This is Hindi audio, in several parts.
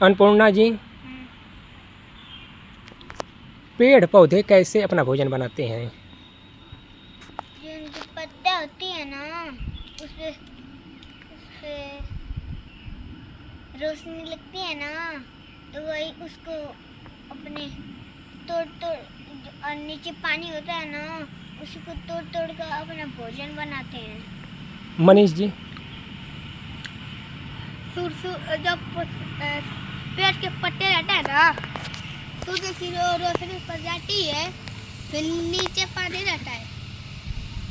अन्नपूर्णा जी, पेड़ पौधे कैसे अपना भोजन बनाते हैं? जो उनकी पत्तियाँ होती है ना, उसपे रोशनी लगती है ना, तो वही उसको अपने तोड़ और नीचे पानी होता है ना, उसी को तोड़ कर अपना भोजन बनाते हैं। मनीष जी, जब पेड़ के पत्ते रहते हैं ना, सूर्य की रोशनी पड़ जाती है, फिर नीचे पानी रहता है,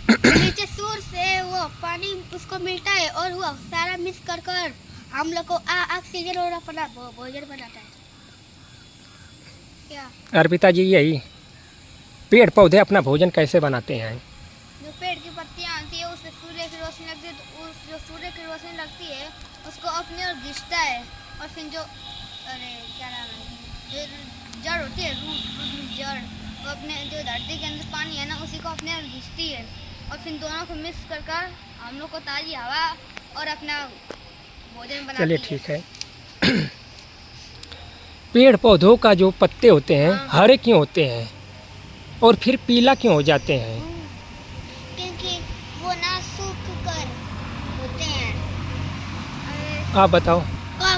नीचे सूर्य से वो पानी उसको मिलता है और वो सारा मिक्स कर हम लोग को ऑक्सीजन और अपना भोजन बनाता है। क्या अर्पिता जी, यही पेड़ पौधे अपना भोजन कैसे बनाते हैं? जो पेड़ की पत्तियाँ आती है उससे सूर्य की रोशनी लगती है, तो उस जो सूर्य की रोशनी लगती है उसको अपने ओर खींचता है, और फिर जो क्या नाम है, जो जड़ होती है, रूट जड़, वो अपने जो धरती के अंदर पानी है ना, उसी को अपने ओर खींचती है, और फिर दोनों को मिक्स कर हम लोग को ताज़ी हवा और अपना भोजन बनाती है। चलिए ठीक है। पेड़ पौधों का जो पत्ते होते हैं हरे क्यों होते हैं और फिर पीला क्यों हो जाते हैं? क्योंकि वो ना सूख कर होते हैं। आप बताओ।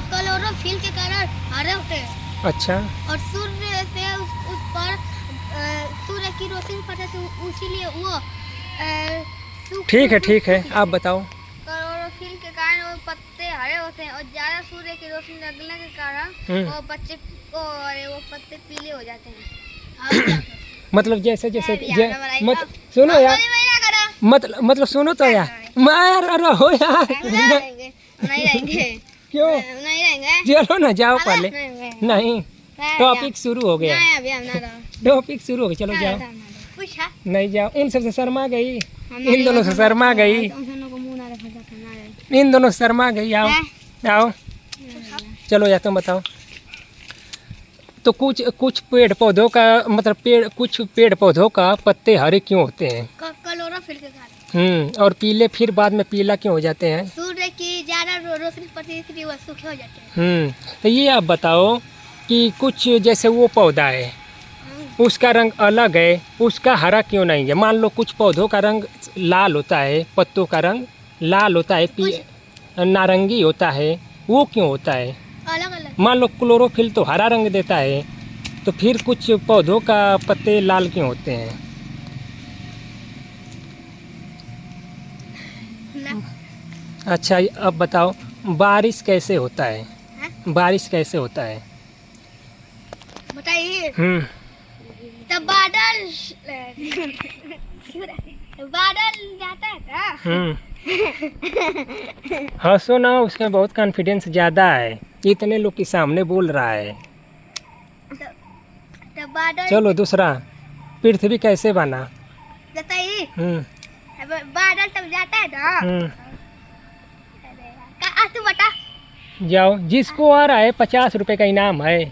क्लोरोफिल के कारण हरे होते हैं। अच्छा, और सूर्य से उस पर सूर्य की रोशनी पड़ती है, तो इसीलिए वो ठीक है, आप बताओ। क्लोरोफिल के कारण वो पत्ते हरे होते हैं, और ज़्यादा सूर्य की रोशनी लगने के कारण वो पत्ते पीले हो जाते हैं। मतलब जैसे सुनो यार, मतलब सुनो तो यार, मार अरे हो यार, नहीं रहेंगे। क्यों? नहीं रहेंगे। चलो ना, जाओ पहले। नहीं, टॉपिक शुरू हो गया। अभी हम ना टॉपिक शुरू हो गया, चलो जाओ। नहीं जाओ, इन सबसे शर्मा गई, इन दोनों से शर्मा गई, इन दोनों से शर्मा गई। आओ आओ, चलो या तुम बताओ। तो कुछ पेड़ पौधों का मतलब कुछ पेड़ पौधों का पत्ते हरे क्यों होते हैं? क्लोरोफिल के कारण। और पीले फिर बाद में पीला क्यों हो जाते हैं? सूर्य की ज्यादा रोशनी पड़ती है, इसलिए वो सूखे हो जाते हैं। तो ये आप बताओ कि कुछ जैसे वो पौधा है उसका रंग अलग है, उसका हरा क्यों नहीं है? मान लो कुछ पौधों का रंग लाल होता है, पत्तों का रंग लाल होता है, नारंगी होता है, वो क्यों होता है? अलग अलग। मान लो क्लोरोफिल तो हरा रंग देता है, तो फिर कुछ पौधों का पत्ते लाल क्यों होते हैं? अच्छा, अब बताओ बारिश कैसे होता है? बारिश कैसे होता है बताइए। तब बादल जाता है क्या? हंसो ना, उसमें बहुत कॉन्फिडेंस ज़्यादा है, इतने लोग के सामने बोल रहा है। तब बादल। चलो दूसरा, पृथ्वी कैसे बना? बताइए। बादल तब जाता है ना। तू बता। जाओ, जिसको आ रहा है 50 रुपए का इनाम है।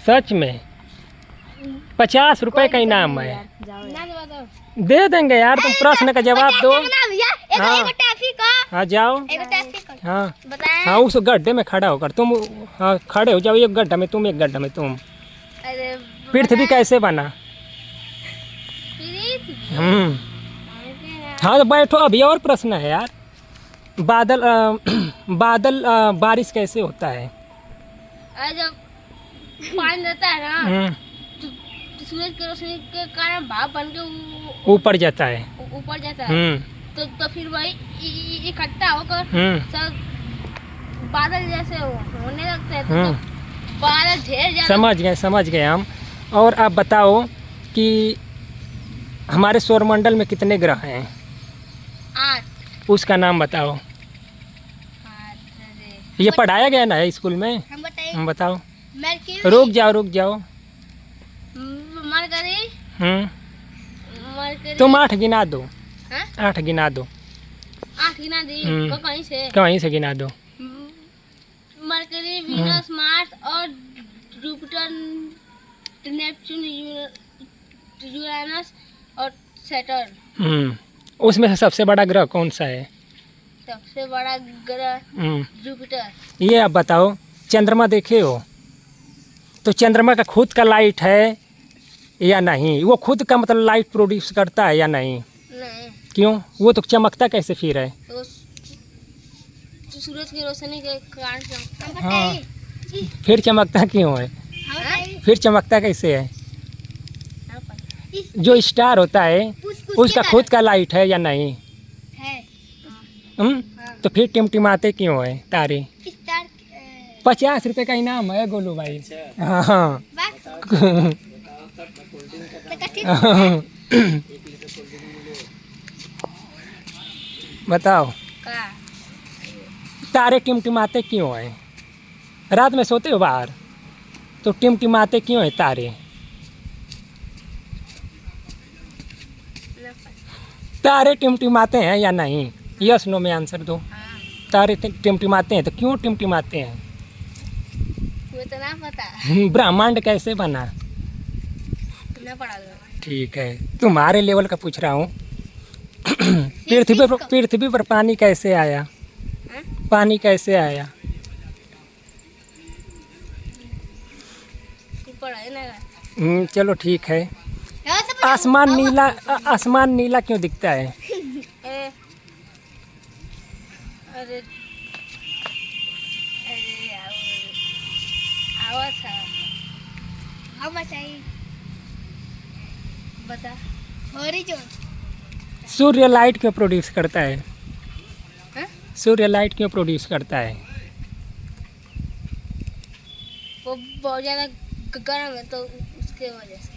सच में 50 रुपए का इनाम है, दे देंगे यार। तुम प्रश्न का जवाब दो। हाँ जाओ। हाँ उस गड्ढे में खड़ा होकर तुम, हाँ खड़े हो जाओ, एक गड्ढा में तुम, एक गड्ढा में तुम। पृथ्वी कैसे बना? हाँ तो बैठो, अभी और प्रश्न है यार। बादल बारिश कैसे होता है? जब पानी रहता है ना, तो सूरज की रोशनी के कारण भाप बन के ऊपर जाता है, तो फिर वही इकट्ठा होकर सब बादल जैसे होने लगते हैं, तो बादल ढेर ज्यादा। समझ गए हम। और आप बताओ कि हमारे सौरमंडल में कितने ग्रह हैं? 8। उसका नाम बताओ। ये पढ़ाया गया ना है स्कूल में? हम बताओ। रुक जाओ। तुम 8 गिना दो। 8 गिना दो। 8 गिना दी। कहीं से गिना दो। मरकरी, वीनस, मार्स और जुपिटर, नेपच्यून, यूरेनस और सैटर्न। उसमें से सबसे बड़ा ग्रह कौन सा है? सबसे बड़ा ग्रह जुपिटर। ये आप बताओ, चंद्रमा देखे हो? तो चंद्रमा का खुद का लाइट है या नहीं? वो खुद का मतलब लाइट प्रोड्यूस करता है या नहीं? नहीं, क्यों? वो तो चमकता कैसे फिर है? तो सूरज की रोशनी के कारण से हम हाँ। बताइए। फिर चमकता क्यों है? हम बताइए। फिर चमकता कैसे है? ना पता। इस जो स्टार होता है उसके उसका खुद का लाइट है या नहीं? है। तो फिर टिमटिमाते क्यों है तारे? स्टार 50 रुपए का इनाम है गोलू भाई। हाँ हाँ। बात बताओ का तारे टिमटिमाते क्यों हैं? रात में सोते हो बाहर तो टिमटिमाते क्यों हैं तारे? ना पता। तारे टिमटिमाते हैं या नहीं? यस नो में आंसर दो। हाँ, तारे टिमटिमाते हैं तो क्यों टिमटिमाते हैं? वो तो ना पता। ब्रह्मांड कैसे बना? ना पढ़ा लो। ठीक है, तुम्हारे लेवल का पूछ रहा हूँ। पृथ्वी पर पानी कैसे आया? हाँ? पानी कैसे आया? तू पढ़ा है ना? चलो ठीक है। आसमान नीला क्यों दिखता है? ए, अरे अरे आवाज था। हम बताइए। बता। हॉरिजॉन। सूर्य लाइट क्यों प्रोड्यूस करता है? हाँ? सूर्य लाइट क्यों प्रोड्यूस करता है? वो बहुत ज़्यादा गर्म है तो उसके वजह से।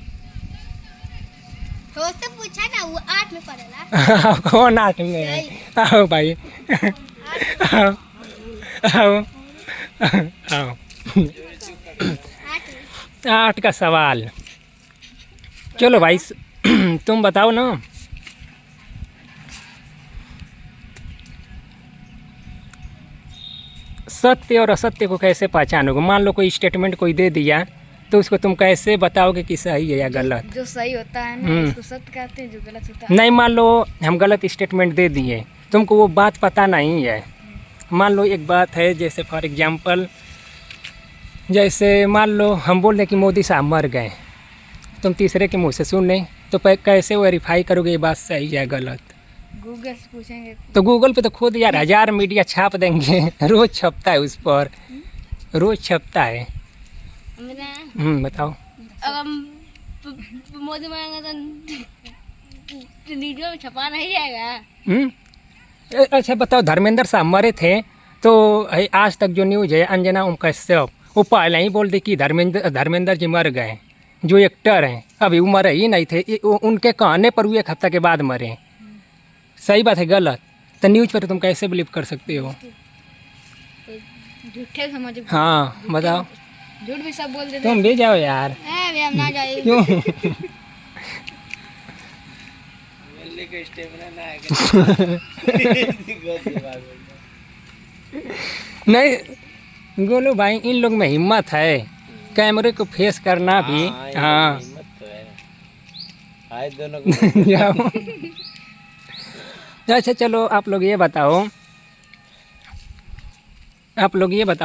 तो उससे पूछा ना, वो 8 में पढ़ेला। कौन 8 में है? आओ भाई। आओ आओ आओ। 8 का सवाल। चलो भाई तुम बताओ ना। सत्य और असत्य को कैसे पहचानोगे? मान लो कोई स्टेटमेंट कोई दे दिया तो उसको तुम कैसे बताओगे कि सही है या गलत? जो सही होता है ना हम्म। उसको सत्य कहते हैं, जो गलत होता है नहीं, मान लो हम गलत स्टेटमेंट दे दिए, तुमको वो बात पता नहीं है। मान लो एक बात है, जैसे फॉर एग्जांपल, जैसे मान लो हम बोल दें कि मोदी साहब मर गए, तुम तीसरे के मुंह से सुने तो कैसे वेरीफाई करोगे ये बात सही है गलत? गूगल से पूछेंगे। तो गूगल पे तो खुद यार 1000 मीडिया छाप देंगे। रोज छपता है उस पर, रोज छपता है। बताओ। अगर मोदी मरेगा तो वीडियो में छपा नहीं जाएगा। अच्छा बताओ, धर्मेंद्र साहब मरे थे तो आज तक जो न्यूज़ है, अंजना ओम कश्यप वो पहले ही बोल दी कि धर्मेंद्र जी मर गए, जो एक्टर हैं अभी वो मरे ही नहीं थे, उनके कहने पर वो 1 हफ्ता के बाद मरे। सही बात है गलत? तो न्यूज़ पर तुम कैसे बिलीव कर सकते हो? झूठे समझ। हाँ बताओ। झूठ भी सब बोल देते। तुम भी जाओ यार। भी हम ना जाइए। क्यों? नहीं गोलू भाई, इन लोग में हिम्मत है कैमरे को फेस करना भी। हाँ दोनों को जाओ। अच्छा चलो आप लोग ये बताओ,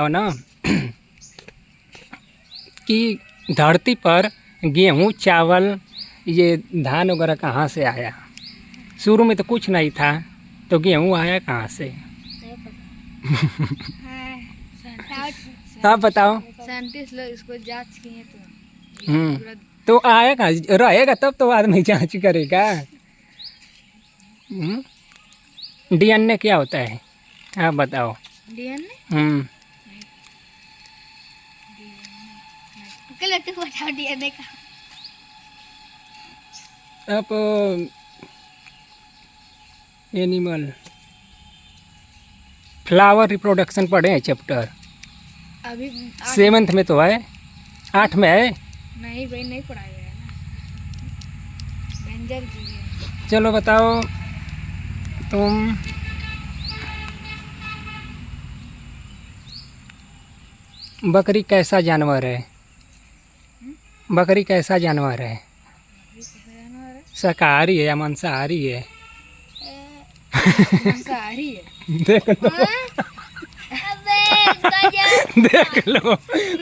ना कि धरती पर गेहूँ चावल ये धान वगैरह कहाँ से आया? शुरू में तो कुछ नहीं था, तो गेहूँ आया कहाँ से? आप बताओ। साइंटिस्ट लोग इसको जांच किए तो तो आया कहाँ रहेगा तब तो आदमी जांच करेगा। डीएनए क्या होता है आप बताओ। डीएनए गलत बताओ डीएनए का। आप एनिमल फ्लावर रिप्रोडक्शन पढ़े हैं चैप्टर? अभी 7th में तो है, 8 में है। नहीं भाई, नहीं पढ़ाया गया ना। डेंजर चीज़ है। चलो बताओ तुम। बकरी कैसा जानवर है? बकरी कैसा जानवर है? शाकाहारी है या मांसाहारी है? मांसाहारी है। देख लो। अबे देख लो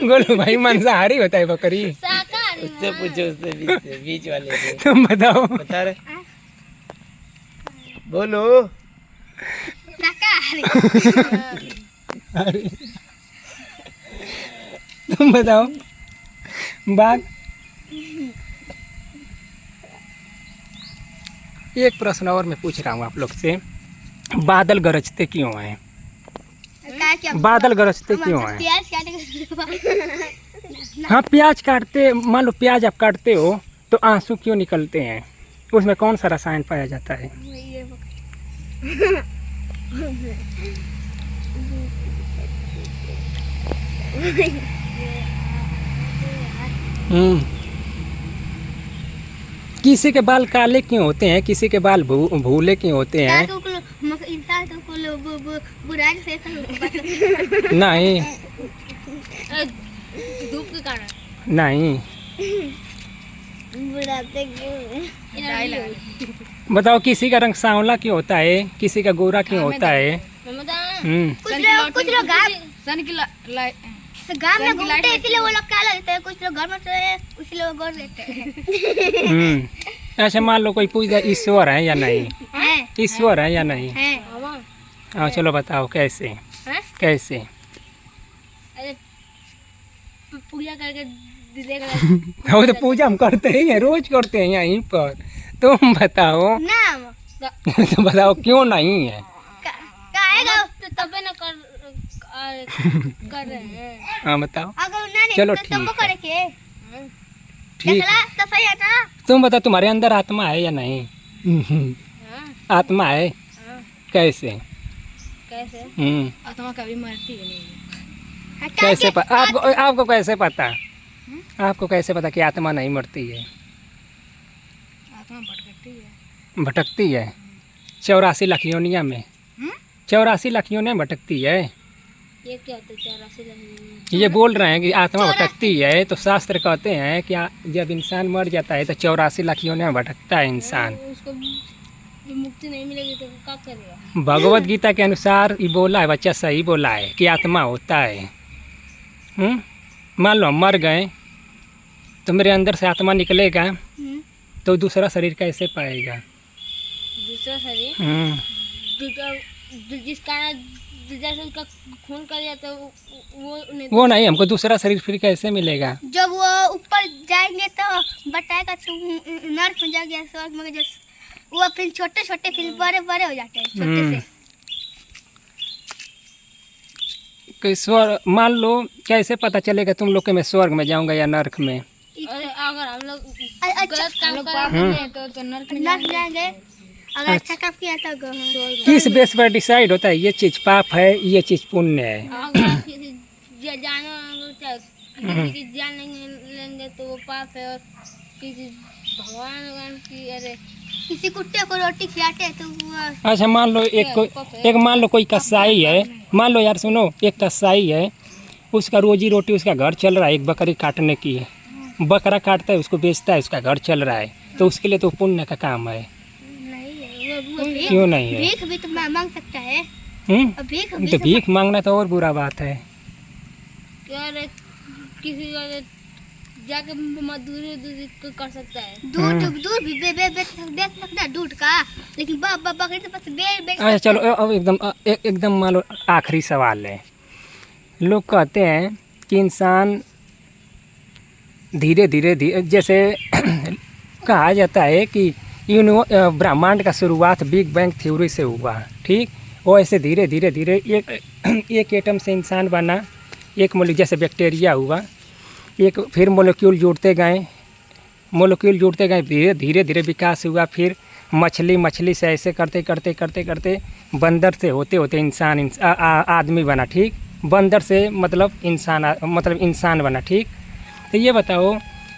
गोलू भाई मांसाहारी होता है बकरी? शाकाहारी उससे पूछो, उससे बीच वाले से। तुम बताओ। बता रहे, बोलो। शाकाहारी। अरे तुम बताओ। बाघ। एक प्रश्न और मैं पूछ रहा हूँ आप लोग से, बादल गरजते क्यों हैं? क्या बादल गरजते क्यों हैं? प्याज काटे हाँ, प्याज काटते, मान लो प्याज आप काटते हो तो आंसू क्यों निकलते हैं? उसमें कौन सा रसायन पाया जाता है? किसी के बाल काले क्यों होते हैं, किसी के बाल भूले क्यों होते हैं? इंसान तो बुराई से नहीं धूप के कारण नहीं, बुढ़ापे क्यों? बताओ किसी का रंग सांवला क्यों होता है, किसी का गोरा क्यों होता है? कुछ लोग गाँव में घूमते हैं इसलिए वो लोग काला रहते हैं, कुछ लोग घर में इसलिए वो गोर रहते हैं। ऐसे मान लो कोई पूछता है ईश्वर है या नहीं, हैं? ईश्वर है या नहीं? हैं? हाँ चलो बताओ कैसे? हैं? कैसे? अरे पूजा करके देगा। वो तो पूजा हम करते ही हैं, रोज करते हैं यहीं पर। तुम बताओ। नाम तो बताओ क्यों नहीं है? काहेगा? तो तबे ना कर रहे हैं। हाँ बताओ। अगर नहीं चलो तो तुमको ठीक है। करेंगे। ठीक देखला तो सही है ना? तुम बताओ तुम्हारे अंदर आत्मा है या नहीं? आत्मा है? कैसे? कैसे? आत्मा कभी मरती नहीं। कैसे आपको कैसे पता? आपको कैसे पता कि आत्मा नहीं मरती है? आत्मा भटकती है। भटकती है 84 लाख योनिया में। 84 लाख योनिया में भटकती है। ये क्या होता है 84 लाख? ये बोल रहे हैं कि आत्मा भटकती है, तो शास्त्र कहते हैं कि जब इंसान मर जाता है तो 84 लाख योनिया में भटकता है इंसान। उसको मुक्ति नहीं मिलेगी तो क्या करेगा? भगवत गीता के अनुसार ये बोला है, बच्चा सही बोला है कि आत्मा होता है। मान लो हम मर गए तो मेरे अंदर से आत्मा निकलेगा तो दूसरा शरीर कैसे पाएगा? दूसरा शरीर जिस कारण जैसे उसका खून कर दिया तो वो नहीं, हमको दूसरा शरीर फिर कैसे मिलेगा? जब वो ऊपर जाएंगे तो बताएगा नर्क में जाएंगे, स्वर्ग में वो फिर छोटे छोटे फिर बड़े बड़े हो जाते हैं छोटे से। कि स्वर्ग, मान लो कैसे पता चलेगा तुम लोग के मैं स्वर्ग में जाऊंगा या नर्क में? अगर हम लोग अच्छा गलत काम करेंगे तो नर्क में नर्क जाएंगे, अगर अच्छा काम किया तो किस बेस पर डिसाइड होता है ये चीज पाप है, ये चीज पुण्य है? अगर किसी जान लेंगे तो वो पाप है, और किसी भगवान की अरे किसी कुत्ते को रोटी खिलाते हैं तो वो अच्छा मान लो एक मान लो कोई कसाई है, मान लो यार सुनो, एक कसाई है, उसका रोजी रोटी उसका घर चल रहा है, एक बकरी काटने की है, बकरा काटता है उसको बेचता है, उसका घर चल रहा है, तो उसके लिए तो पुण्य का काम है। क्यों नहीं है? भीख भी तो मांग सकता है। भीख तो भीख मांगना तो और बुरा बात है। यार किसी का जाके मजदूरी कर सकता है। दूध भी बेच सकता है दूध का, लेकिन बकरी तो बस बेच। अच्छा चलो अब एकदम मान लो आखिरी सवाल है। लोग कहते हैं कि इंसान धीरे धीरे जैसे कहा जाता है कि ब्रह्मांड का शुरुआत बिग बैंग थ्योरी से हुआ, ठीक? वो ऐसे धीरे धीरे धीरे एक एटम से इंसान बना, एक मोलिक्यूल जैसे बैक्टीरिया हुआ, एक फिर मोलिक्यूल जुड़ते गए, धीरे धीरे विकास हुआ, फिर मछली से ऐसे करते करते करते करते बंदर से होते होते इंसान आदमी बना, ठीक? बंदर से मतलब इंसान बना, ठीक? तो ये बताओ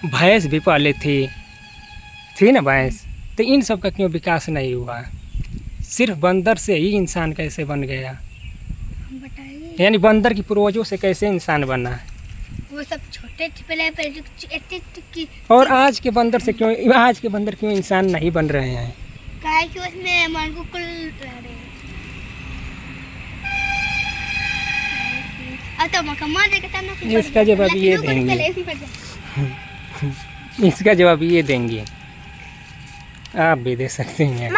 भैंस भी पहले थी ना भैंस, तो इन सब का क्यों विकास नहीं हुआ? सिर्फ बंदर से ही इंसान कैसे बन गया? यानी बंदर की पूर्वजों से कैसे इंसान बना? वो सब छोटे पहले और आज के बंदर क्यों इंसान नहीं बन रहे हैं? काहे कि उसमें मनकुकुल रह रहे हैं। अब तो मका मार देगा तब ना कुछ इसका जवाब ये देंगे। इसका जवाब ये देंगे, आप भी दे सकते हैं।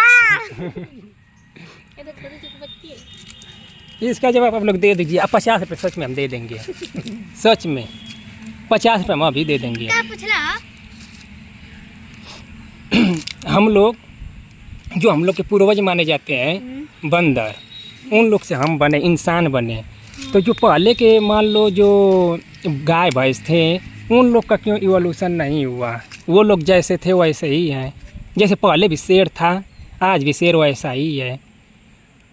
इसका जवाब आप लोग दे दीजिए। अब 50 रुपये सच में हम दे देंगे, सच में 50 रुपये हम अभी दे देंगे। क्या पूछला? हम लोग जो हम लोग के पूर्वज माने जाते हैं बंदर, उन लोग से हम बने, इंसान बने। तो जो पहले के मान लो जो गाय भैंस थे, उन लोग का क्यों इवोल्यूशन नहीं हुआ? वो लोग जैसे थे वैसे ही हैं। जैसे पहले भी शेर था, आज भी शेर वैसा ही है।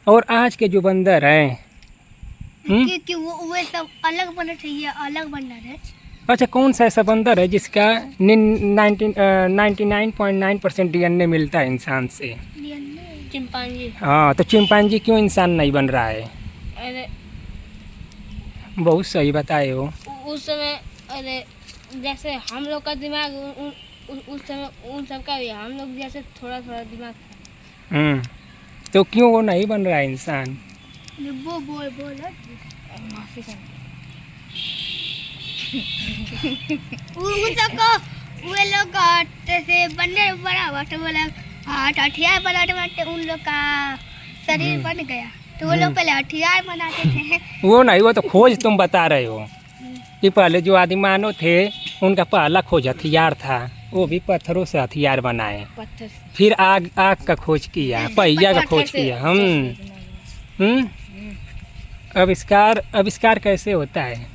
और आज के जो बंदर हैं कि वो सब अलग बनना चाहिए, अलग बनना है। अच्छा, कौन सा ऐसा बंदर है जिसका 99.9% DNA मिलता है इंसान से? चिंपांजी। हाँ, तो चिंपांजी क्यों इंसान नहीं बन रहा है? अरे बहुत सही बताए हो। उस समय, अरे जैसे हम लोग का दिमाग उस समय उन सब का भी, हम लोग जैसे थोड़ा थोड़ा दिमाग। तो क्यों वो नहीं बन रहा है इंसान? वो बोल माफी चाहता उन सबको वे लोग जैसे बंदर बना हुआ तो वो लोग हथियार बनाते बनाते उन लोग का शरीर बन गया, तो वो लोग पहले हथियार बनाते थे। वो नहीं, वो तो खोज तुम बता रहे हो कि पहले जो आदि मानव थे उनका पहला खोज हथियार था, वो भी पत्थरों से हथियार बनाए। पत्थर से। फिर आग का खोज किया, पहिया का खोज किया। आविष्कार कैसे होता है?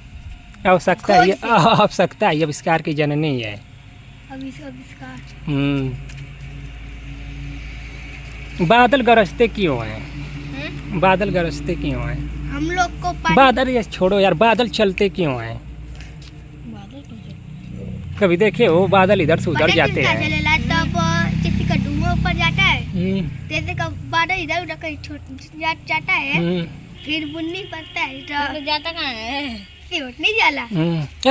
आवश्यकता है, आवश्यकता है, आविष्कार की जननी है। आविष्कार। बादल गरजते क्यों हैं? बादल गरजते क्यों हैं? हम लोग को बादल ये छोड़ो यार, बादल चलते क्यों हैं? कभी देखे हो बादल इधर से उधर जाते हैं? तब किसी का धुआं ऊपर जाता है, जैसे का बादल इधर उधर कहीं जाता है, फिर बुन्नी पड़ता है तो जाता कहाँ है? नहीं जाला।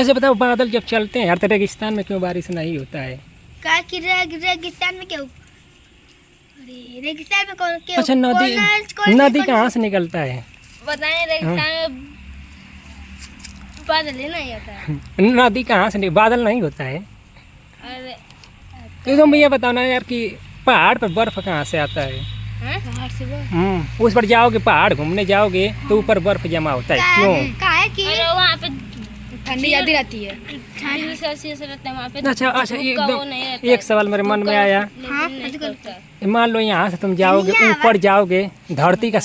ऐसे बताओ, बादल जब चलते हैं यार, तो रेगिस्तान में क्यों बारिश नहीं होता है? क्या कि रेगिस्तान में क्यों? अरे रेगिस्तान में कौन क्यों? अच्छा, नदी कहाँ से निकलता है? बताएं, रेगिस्तान में बादल ही नहीं आता है। नदी कहाँ से बादल नहीं होता है? अरे तो तुम ये बताओ ना यार कि पहाड़ पर बर्फ कहाँ से आता है? बाहर से उस पर जाओगे, पहाड़ घूमने जाओगे तो ऊपर बर्फ जमा होता है, क्यों? काहे कि वहाँ पे ठंडी ज्यादा रहती है। डिग्री सेल्सियस रहता है वहाँ पे। अच्छा, एकदम एक सवाल मेरे मन में आया। मान लो यहाँ से तुम जाओगे, ऊपर जाओगे, धरती का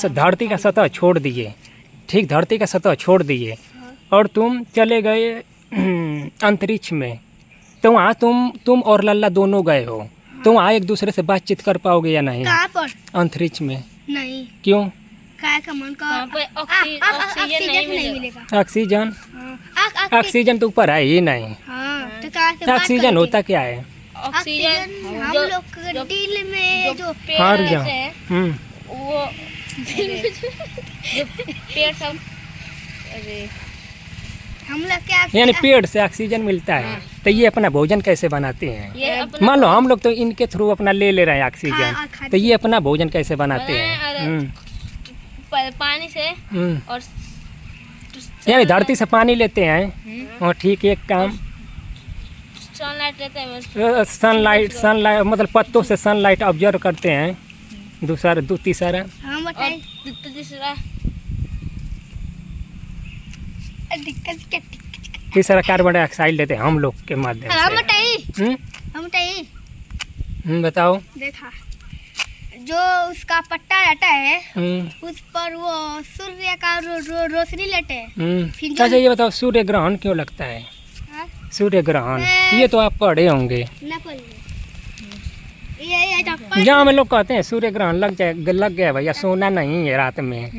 सतह छोड़ दिए, ठीक, धरती का सतह छोड़ दिए, और तुम चले गए अंतरिक्ष में, तो वहाँ तुम और लल्ला दोनों गए हो, तो वहाँ एक दूसरे से बातचीत कर पाओगे या नहीं? कहाँ पर? अंतरिक्ष में। नहीं। क्यों? काय का मन का ऑक्सीजन नहीं मिलेगा। ऑक्सीजन? ऑक्सीजन तो ऊपर है ही नहीं। तो कहाँ से ऑक्सीजन होता क्या है? ऑक्सीजन हम लोग दिल में जो हार पेड़ गया। है वो जो पेड़ सब, अरे हम लोग क्या यानी पेड़ से ऑक्सीजन मिलता है। तो ये अपना भोजन कैसे बनाते हैं? ये अपना मान लो हम लोग तो इनके थ्रू अपना ले रहे हैं ऑक्सीजन, तो ये अपना भोजन कैसे बनाते हैं? पानी से और यानी धरती से पानी लेते हैं। और ठीक, एक काम सनलाइट लेते हैं। सनलाइट मतलब पत्तों से सनलाइट ऑब्जर्व करते हैं। तीसरा हम बताइए। तीसरा कार्बन डाइऑक्साइड लेते हैं हम लोग के माध्यम हम से। बताइए। हम बताइए। बताओ। देखा, जो उसका पट्टा रहता है उस पर वो सूर्य का रोशनी लेते हैं। अच्छा, ये बताओ, सूर्य ग्रहण क्यों लगता है? सूर्य ग्रहण ये तो आप पढ़े होंगे। गाँव में लोग कहते हैं सूर्य ग्रहण लग गया भैया, सोना नहीं है रात में,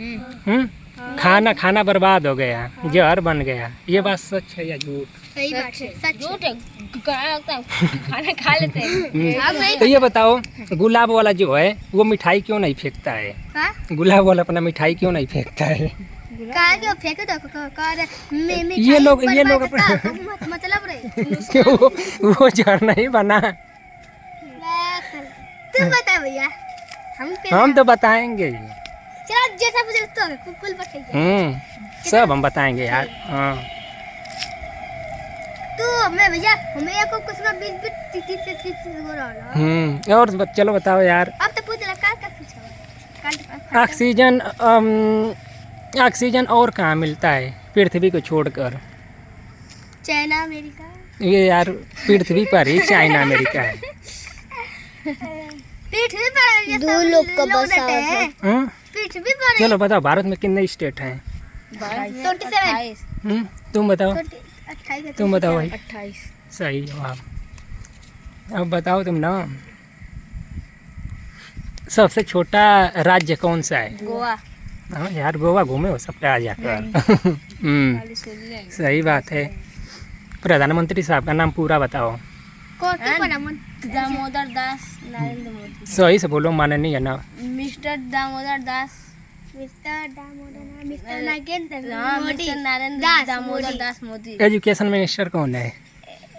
खाना बर्बाद हो गया, जहर बन गया। ये बात सच है या झूठ? सही बात है, सच झूठ है। खाना खा लेते हैं। तो ये बताओ, गुलाब वाला जो है वो मिठाई क्यों नहीं फेंकता है? गुलाब वाला अपना मिठाई क्यों नहीं फेंकता है? ये लोग मतलब वो जहर नहीं बना। तुम बता भैया। हम तो बताएंगे। चलो जैसा कुल बताइए। सब हम बताएंगे यार। हाँ तो मैं भैया हमें को कुछ ना 20-30 हो रहा। और चलो बताओ यार। अब तो पूछ लगा का पूछा ऑक्सीजन ऑक्सीजन और कहाँ मिलता है पृथ्वी को छोड़कर? China America. ये यार पृथ्वी पर ही चाइना अमेरिका है। पृथ्वी पर दो लोग का बस पृथ्वी पर चलो बताओ भारत में कितने स्टेट हैं? 27 तुम बताओ। 28 तुम बताओ भाई। 28। सही जवाब। अब बताओ तुम ना, सबसे छोटा राज्य कौन सा है? गोवा। हाँ यार गोवा घूमे हो सब पे आ जाकर। सही बात है। प्रधानमंत्री साहब का नाम पूरा बताओ। दामोदर दास नरेंद्र मोदी। सही से बोलो, माननीय ना। Mister Damodar Das. Mister Narendra Damodar Das Modi. Education minister कौन है?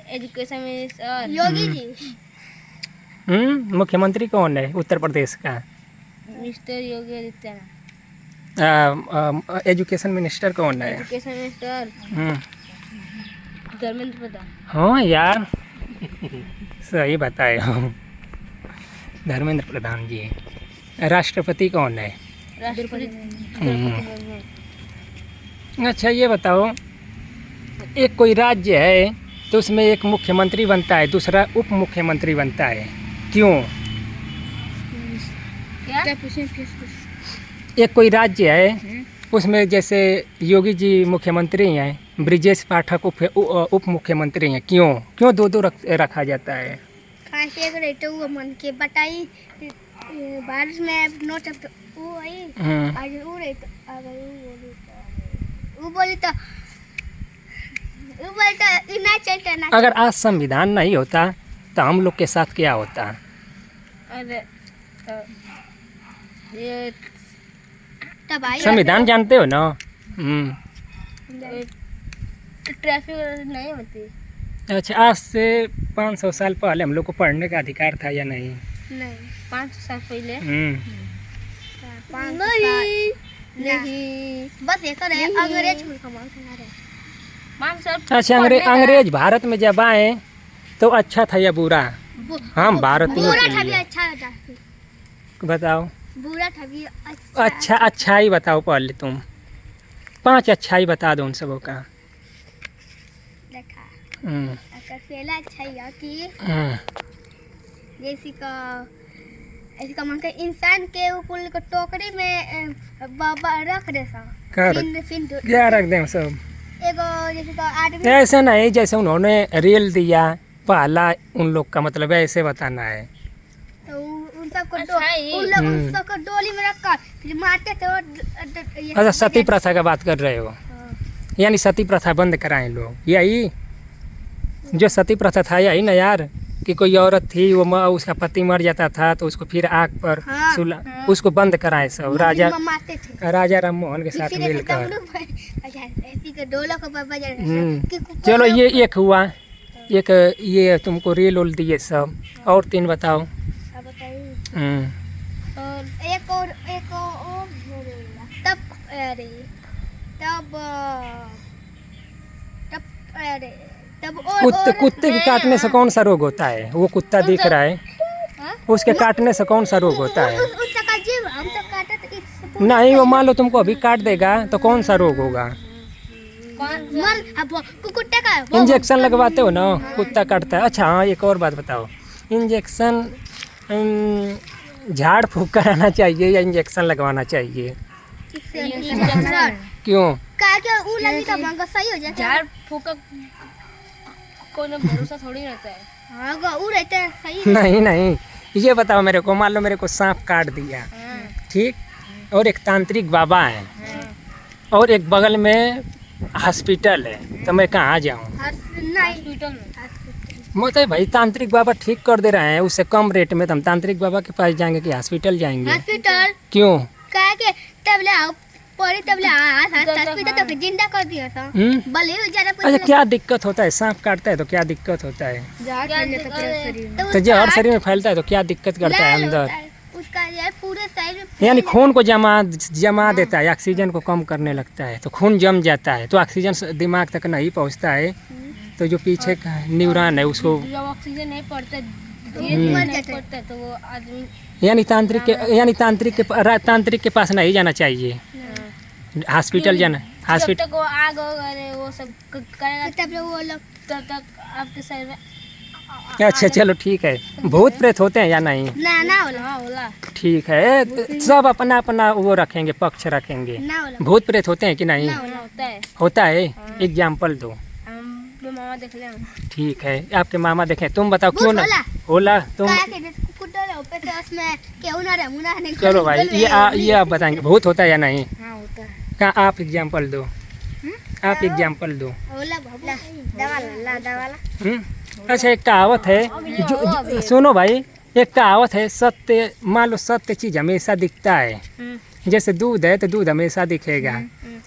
Education minister Yogi ji. मुख्यमंत्री कौन है उत्तर प्रदेश का? Mister Yogi Adityanath. Education minister कौन है? Education minister Dharmendra Pradhan. हाँ यार सही बताए हो, धर्मेंद्र प्रधान जी। राष्ट्रपति कौन है? राष्ट्रपति अच्छा ये बताओ, एक कोई राज्य है तो उसमें एक मुख्यमंत्री बनता है, दूसरा उप मुख्यमंत्री बनता है, क्यों? क्या? एक कोई राज्य है उसमें जैसे योगी जी मुख्यमंत्री हैं, ब्रिजेश पाठक उप मुख्यमंत्री हैं, क्यों? क्यों दो रखा जाता है? खांसी अगर रहते हुए मन के बताई बारिश में नोट वो आई आज वो रहते अगर वो बोली तो इतना चलता ना। अगर आज संविधान नहीं होता तो हम लोग के साथ क्या होता? अरे ये तब आई संविधान जानते हो ना? ट्रैफिक नहीं होती। अच्छा आज से 500 साल पहले हम लोग को पढ़ने का अधिकार था या नहीं? नहीं 500 साल पहले नहीं बस एक है अंग्रेज को कमाल करना रहे। 500 अच्छा अंग्रेज भारत में जब आए तो अच्छा था या बुरा? हम भारतीयों बुरा के था भी लिए अच्छा था। बताओ। बुरा था भी अच्छा अच्छाई बताओ पहले तुम, 5 अच्छाई बता दो उन सबों का। देखा हम्म, अगर पहला अच्छा है कि हम्म, जैसे का ऐसे का मन के इंसान के ऊपर को टोकरी में बाबा रख दे सा कर क्या रख दें सब? एगो जैसे का आदमी ऐसे नहीं जैसे उन्होंने रेल दिया पहला उन लोग का मतलब ऐसे बताना है। तो उन सबको अच्छा है। उन लोग उन सबको डोली में रखकर फिर मारते थे और अच्छा सती प्रथा का बात कर रहे हो? यानी सती प्रथा बंद कराएं लोग, यही जो सती प्रथा था यही ना यार, कि कोई औरत थी वो उसका पति मर जाता था तो उसको फिर आग पर हाँ, सुला उसको बंद कराए सब मारते थे राजा राम मोहन के साथ इसीलिए मिलकर। अच्छा ऐसी के डोला को बजा चलो ये एक हुआ, एक ये तुमको रेल उल दिए सब, और 3 बताओ। और एक और तब अरे तब तब अरे तब और कुत्ते के काटने से कौन सा रोग होता है? वो कुत्ता दिख रहा है, उसके काटने से कौन सा रोग होता है? उसका जीव हम तो काटे तो इस नहीं वो मान लो तुमको अभी काट देगा तो कौन सा रोग होगा? मन अब कुत्ते का इंजेक्शन लगवाते हो ना, कुत्ता काटता है। अच्छा हाँ एक और बात बताओ, इंजेक्शन झाड़ फूक कराना चाहिए या इंजेक्शन लगवाना चाहिए? क्यों? क्या वो लगी का मंगा सही हो जाए झाड़ फूक का कोई भरोसा थोड़ी रहता है। हाँ वो रहते हैं सही। नहीं ये बताओ मेरे को, मान लो मेरे को सांप काट दिया, ठीक, और एक तांत्रिक बाबा है और एक बगल में हॉस्पिटल है, तो मैं कहाँ जाऊँ? हॉस्पिटल में मतलब भाई तांत्रिक बाबा ठीक कर दे रहे हैं उससे कम रेट में, तो हम तांत्रिक बाबा के पास जाएंगे कि हॉस्पिटल जाएंगे? हॉस्पिटल क्यों? क्या के तबले आओ परे तबले हॉस्पिटल तो जिंदा कर दिया था भले ही ज्यादा अच्छा क्या दिक्कत होता है? सांप काटता है तो क्या दिक्कत होता है? तो तो जहर शरीर में फैलता है तो क्या दिक्कत करता है अंदर? उसका यार पूरे शरीर में यानी खून को जमा देता है, ऑक्सीजन को कम करने लगता है, तो खून जम जाता है, तो ऑक्सीजन दिमाग तक नहीं पहुंचता है, तो जो पीछे का न्यूरॉन है उसको, जब ऑक्सीजन नहीं पड़ता नहीं पड़ता तो वो आदमी यानी तांत्रिक के पास नहीं जाना चाहिए, हॉस्पिटल जाना, जब हॉस्पिटल। तक वो आग वगैरह वो सब करेगा तब वो लोग तब तक आपके शरीर में अच्छा चलो ठीक है। भूत प्रेत होते हैं या नहीं? ना होला हाँ होला ठीक है, सब अपना अपना वो रखेंगे, पक्ष रखेंगे। ना होला भूत प्रेत होते हैं कि नहीं? होता है। होता है, एग्जाम्पल दो। हम तो मामा देख ले ठीक है, आपके मामा देखें, तुम बताओ क्यों ना होला? होला तुम? काहे के कुत्ता ले ऊपर से उसमें केहू ना रे मुना नहीं चलो भाई, ये आप बताएंगे भूत होता है या नहीं? हाँ होता है। कहाँ आप एग्जाम्पल दो, आप एग्जाम्पल दो। होला भबला दवाला हम्म? अच्छा, एक कहावत है, जो सुनो भाई, एक कहावत है, सत्य, मान लो सत्य चीज हमेशा दिखता है, जैसे दूध है तो दूध हमेशा दिखेगा,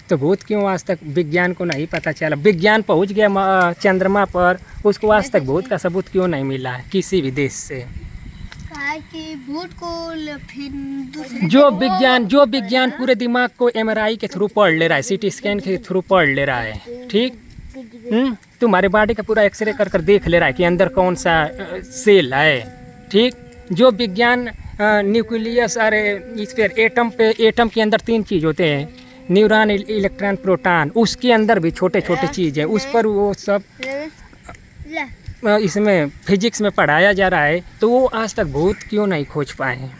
तो भूत क्यों आज तक विज्ञान को नहीं पता चला? विज्ञान पहुंच गया चंद्रमा पर, उसको आज तक भूत का सबूत क्यों नहीं मिला है किसी भी देश से? काहे कि भूत को फिर दूसरे जो विज्ञान पूरे दिमाग को एमआरआई के थ्रू पढ़ ले रहा है, सीटी स्कैन के थ्रू पढ़ ले रहा है, ठीक, तुम्हारे बॉडी का पूरा एक्सरे कर कर देख ले रहा है कि अंदर कौन सा सेल है, ठीक। जो विज्ञान न्यूक्लियस, अरे इस पर एटम के अंदर 3 चीज़ होते हैं, न्यूरॉन, इलेक्ट्रॉन, प्रोटॉन, उसके अंदर भी छोटे छोटे चीज़ है, उस पर वो सब इसमें फिजिक्स में पढ़ाया जा रहा है, तो वो आज तक भूत क्यों नहीं खोज पाए हैं?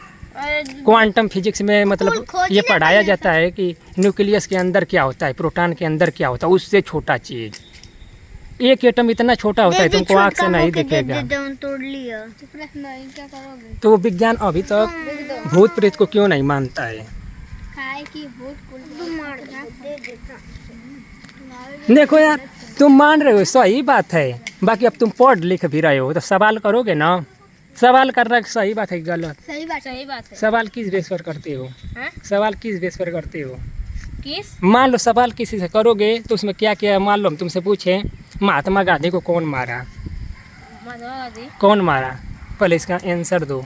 क्वांटम फिजिक्स में मतलब ये पढ़ाया जाता है कि न्यूक्लियस के अंदर क्या होता है, प्रोटॉन के अंदर क्या होता है, उससे छोटा चीज़, एक एटम इतना छोटा होता है तुमको आँख से नहीं दिखेगा। तोड़ लिया नहीं, क्या करोगे? तो विज्ञान अभी तक भूत प्रेत को क्यों नहीं मानता है? काहे कि भूत को मार दे देता। देखो यार, तुम मान रहे हो, सही बात है, बाकी अब तुम पढ़ लिख भी रहे हो तो सवाल करोगे ना। सवाल करना सही बात है, गलत? सही बात है। सवाल किस बेस पर करते हो? हाँ? सवाल किस बेस पर करते हो? किस? मान लो सवाल किसी से करोगे तो उसमें क्या क्या, मान लो हम तुमसे पूछें महात्मा गांधी को कौन मारा, महात्मा गांधी कौन मारा, पहले इसका आंसर दो।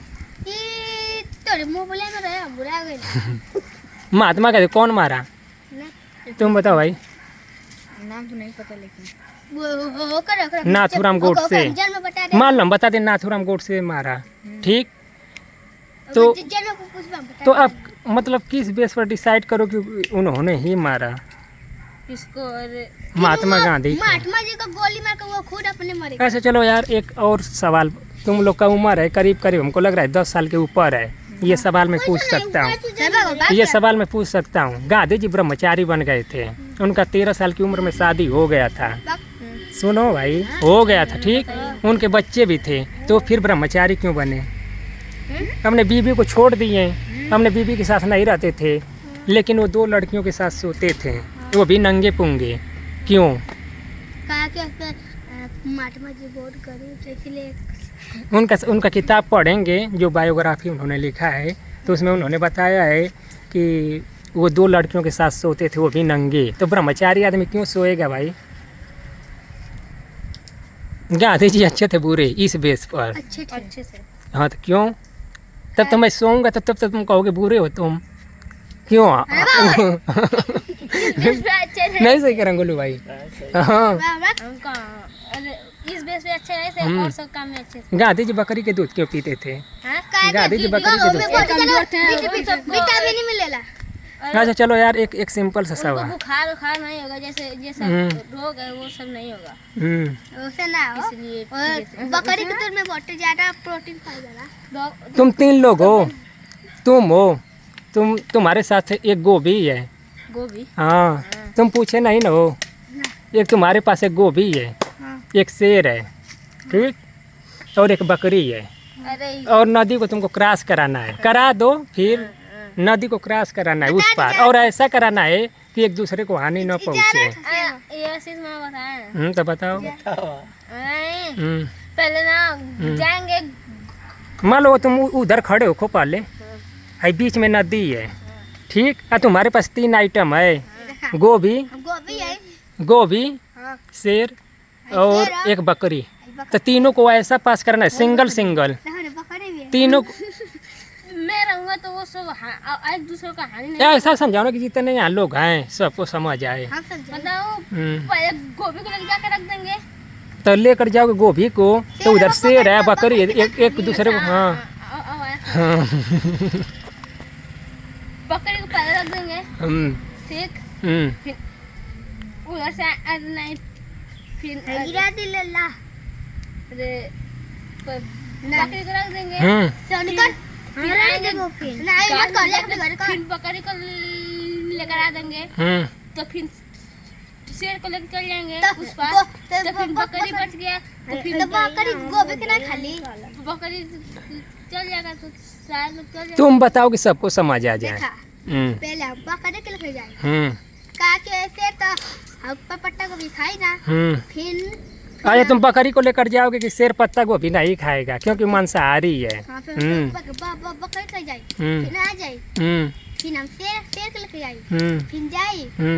ये तोरे मोबाइल में रहे बुरा गए महात्मा गांधी कौन मारा, तुम बताओ भाई। नाम तो नहीं पता, लेकिन वो करो नाथूराम गोडसे, जन्म बता दे। मान लो हम बता दें नाथूराम गोडसे मारा, ठीक, तो जन्म को कुछ बता। तो अब मतलब किस बेस पर डिसाइड करो कि उन्होंने ही मारा किसको? अरे महात्मा गांधी को? महात्मा जी को गोली मार के वो खुद अपने मरे। ऐसा चलो यार, एक और सवाल, तुम लोग का उम्र है करीब करीब, हमको लग रहा है 10 साल के ऊपर है, ये सवाल मैं पूछ सकता हूँ, ये सवाल मैं पूछ सकता हूँ। गांधी जी ब्रह्मचारी बन गए थे, उनका 13 साल की उम्र में शादी हो गया था, सुनो भाई, हो गया था, ठीक, उनके बच्चे भी थे, तो फिर ब्रह्मचारी क्यों बने? अपने बीवी को छोड़ दिए, अपने बीवी के साथ नहीं रहते थे, लेकिन वो 2 लड़कियों के साथ सोते थे, वो भी नंगे पुंगे, क्यों? महात्मा जी बहुत गरीब थे, इसलिए उनका किताब पढ़ेंगे जो बायोग्राफी उन्होंने लिखा है, तो उसमें उन्होंने बताया है कि वो 2 लड़कियों के साथ सोते थे, वो भी नंगे, तो ब्रह्मचारी आदमी क्यों सोएगा भाई? गांधी जी अच्छे थे बुरे इस बेस पर? अच्छे से। हाँ, तो क्यों? तब तो मैं सोऊंगा तब तुम कहोगे बुरे हो तुम, क्यों? नहीं सही करें गोलू भाई। हाँ, अरे इस बेस पे अच्छे रहे थे और सब काम में अच्छे थे। गांधी जी बकरी के दूध क्यों पीते थे? गांधी जी बकरी के दूध। विटामिन मिलेला। अच्छा चलो यार, एक सिंपल सा सवाल, बुखार नहीं होगा, जैसे रोग है वो सब नहीं होगा, उसे ना हो, इसलिए बकरी के दूध में बहुत ज्यादा प्रोटीन पाया जाला। तुम 3 लोग हो, तुम हो, तुम्हारे साथ एक गोभी है, गोभी, हाँ, तुम पूछे नहीं ना हो, एक तुम्हारे पास एक गोभी है, एक शेर है, ठीक, और एक बकरी है, अरे और नदी को तुमको क्रॉस कराना है, करा दो, फिर नदी को क्रॉस कराना है उस पार, और ऐसा कराना है कि एक दूसरे को हानि न पहुंचे। ये चीज मैं बताया, तो बताओ। नहीं, पहले ना जाएंगे, मान लो तुम उधर खड़े हो खोपाले, है बीच में नदी है, ठीक, और तुम्हारे पास 3 आइटम है, गोभी, शेर और एक बकरी, तो तीनों को ऐसा पास करना है, सिंगल तीनों मैं रहूंगा वो सब एक दूसरे का हानि नहीं। ऐसा समझाओ ना कि जितने यहाँ लोग हैं सबको समझ आए। हम समझे बताओ हम्म। पहले गोभी को लेके जाके रख देंगे। तो लेकर जाओगे गोभी को तो उधर शेर है बकरी एक दूसरे को। हाँ हाँ बकरी को पहले रख देंगे, ठीक। फिर उधर से नहीं, फिर गिरा दिल अल्लाह अरे बकरी को रख देंगे। सोनिकर फिर आएंगे वो फिर नहीं मत कर ले अपने घर का। फिर बकरी को लेकर आ देंगे, तो फिर शेर को लेकर चल जाएंगे उस पास। तो फिर बकरी बच गया तो फिर बकरी गोभी के नहीं खाली बकरी चल जाएगा तो सारे लोग चल जाएंगे। तुम बताओ कि सबको समझ आ जाए। देखा पहले हम बकरी के लेके जाए का के ऐसे तो हम पत्ता को भी खाई ना। फिर अरे तुम बकरी को लेकर जाओगे कि शेर पत्ता गोभी नहीं खाएगा क्योंकि मांसाहारी है। हाँ फिर बकरी के जाए फिर आ जाए फिर हम शेर के लेके जाए फिर जाए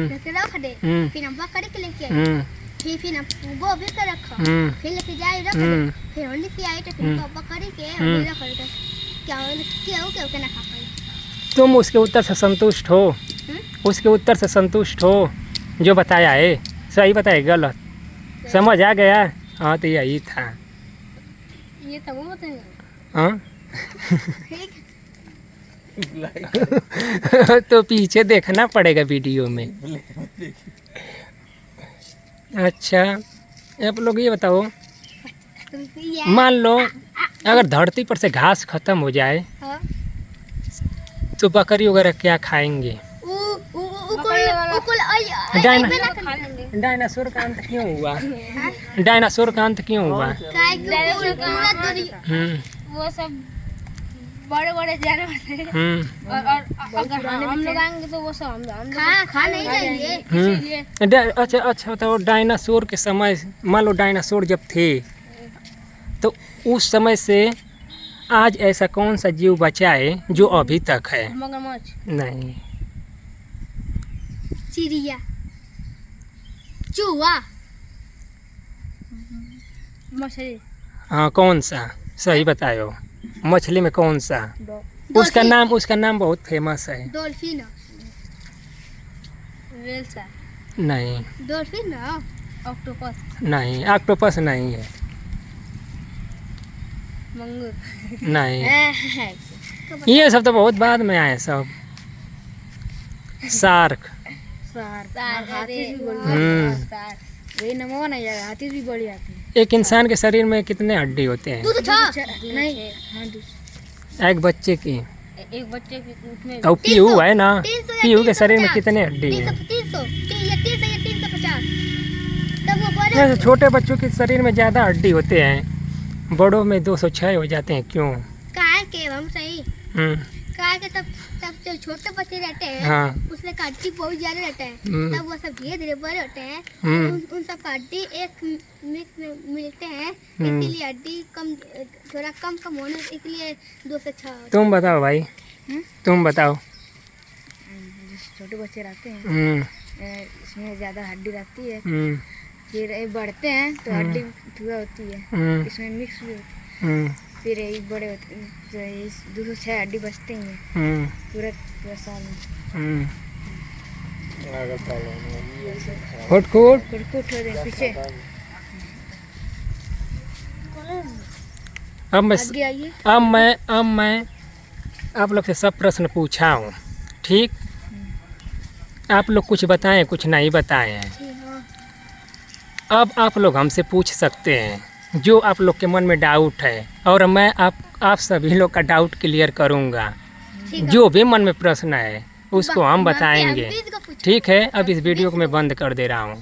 लेके रख दे फिर हम बकरी के लेके आए फिर हम गोभी के रखा फिर लेके जाए रख दे फिर होली से आए तो फिर बकरी के होली रख दे क्या क्या ना खा पाई। तुम उसके उत्तर से संतुष्ट हो? उसके उत्तर से संतुष्ट हो जो बताया है? सही बताया गलत? समझ आ गया? हाँ तो यही था। ये तो वो बताएंगे। हाँ तो पीछे देखना पड़ेगा वीडियो में। अच्छा आप लोग ये बताओ, मान लो अगर धरती पर से घास खत्म हो जाए तो बकरी वगैरह क्या खाएंगे? डायनासोर का अंत क्यों हुआ? डायनासोर का अंत क्यों हुआ? वो सब बड़े बड़े जानवर थे और अगर हम लोग आएंगे तो वो सब हम खा नहीं जाएंगे इसीलिए। अच्छा बताओ, डायनासोर के समय मान लो डायनासोर जब थे तो उस समय से आज ऐसा कौन सा जीव बचा है जो अभी तक है? मगरमच्छ नहीं। चिड़िया चूहा मछली। हाँ कौन सा? सही बताओ। मछली में कौन सा? उसका नाम बहुत फेमस है। डॉल्फिन वेल्सा नहीं। डॉल्फिन ऑक्टोपस नहीं, ऑक्टोपस नहीं है। मंगूर नहीं, ये सब तो बहुत बाद में आए सब। शार्क। वही नमो नहीं जाएगा, हाथी भी बड़ी आती है। एक इंसान के शरीर में कितने हड्डी होते हैं? नहीं एक बच्चे की। एक बच्चे की उसमें और पीहू है ना, पीहू के शरीर में कितने हड्डी है? 300 वैसे छोटे बच्चों के शरीर में ज़्यादा हड्डी होते हैं, बड़ों में 206 हो जाते हैं। क्यों? हम सही के तब जब छोटे बच्चे रहते हैं हाँ। उसमें हड्डी बहुत ज्यादा रहता है तब वो सब धीरे धीरे बड़े होते हैं उन सब हड्डी एक मिक्स में मिलते हैं इसीलिए हड्डी कम थोड़ा कम होने इसलिए 206। तुम बताओ भाई, तुम बताओ। छोटे बच्चे रहते हैं इसमें ज़्यादा हड्डी रहती है, फिर ये बढ़ते हैं तो हड्डी थोड़ा होती है, इसमें मिक्स भी होती है, फिर ये बड़े होते हैं तो 206 हड्डी बचते हैं पूरा साल में। खोट पीछे अब मैं आप लोग से सब प्रश्न पूछा हूँ, ठीक? आप लोग कुछ बताएं, कुछ नहीं बताएं हैं। अब आप लोग हमसे पूछ सकते हैं जो आप लोग के मन में डाउट है और मैं आप सभी लोग का डाउट क्लियर करूँगा। जो भी मन में प्रश्न है उसको हम बताएंगे, ठीक है? अब इस वीडियो को मैं बंद कर दे रहा हूँ।